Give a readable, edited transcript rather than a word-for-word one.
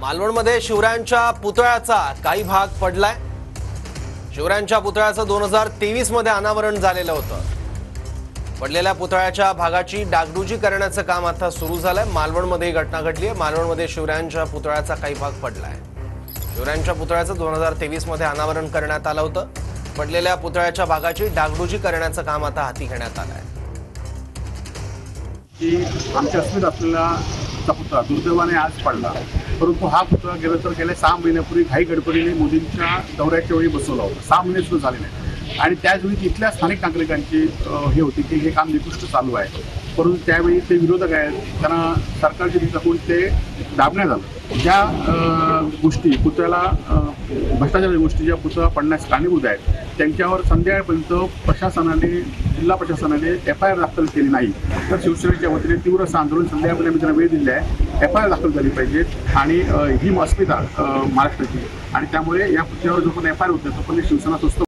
मालवणमध्ये शिवरायांच्या पुतळ्याचा काही भाग पडलाय। शिवरायांच्या पुतळ्याचं 2023 मध्ये अनावरण झालेलं होतं। पडलेल्या पुतळ्याच्या भागाची डागडुजी करण्याचं काम आता सुरू झालंय। मालवणमध्ये ही घटना घडली आहे। मालवणमध्ये शिवरायांच्या पुतळ्याचा काही भाग पडलाय। शिवरायांच्या पुतळ्याचं 2023 मध्ये अनावरण करण्यात आलं होतं। पडलेल्या पुतळ्याच्या भागाची डागडुजी करण्याचं काम आता हाती घेण्यात आलंय। की आमच्या अस्मित असलेला पुतळा दुर्दैवाने आज पडला, परंतु हा पुतळा गेल्या 6 महिन्यापूर्वी घाई गडबडीने मोदींच्या दौऱ्याच्या वेळी बसवला होता। 6 महिने सुद्धा झाले नाही आणि त्याचवेळी इथल्या स्थानिक नागरिकांची हे होती की हे काम निकृष्ट चालू आहे, परंतु त्यावेळी ते विरोधक आहेत, त्यांना सरकारची दिशातून ते दाबण्यात आलं। ज्या गोष्टी पुतळ्याला भ्रष्टाचाराच्या गोष्टी ज्या पुतळा पडण्यास कारणीभूत आहेत त्यांच्यावर संध्याकाळपर्यंत प्रशासनाने, जिल्हा प्रशासनाने FIR दाखल केली नाही तर शिवसेनेच्या वतीने तीव्र आंदोलन संध्याकाळपर्यंत आम्ही त्यांना वेळ दिली आहे। FIR दाखल झाली पाहिजे आणि ही अस्मिता महाराष्ट्राची, आणि त्यामुळे या पुतळ्यावर जो पण FIR होते तो पण शिवसेना स्वस्त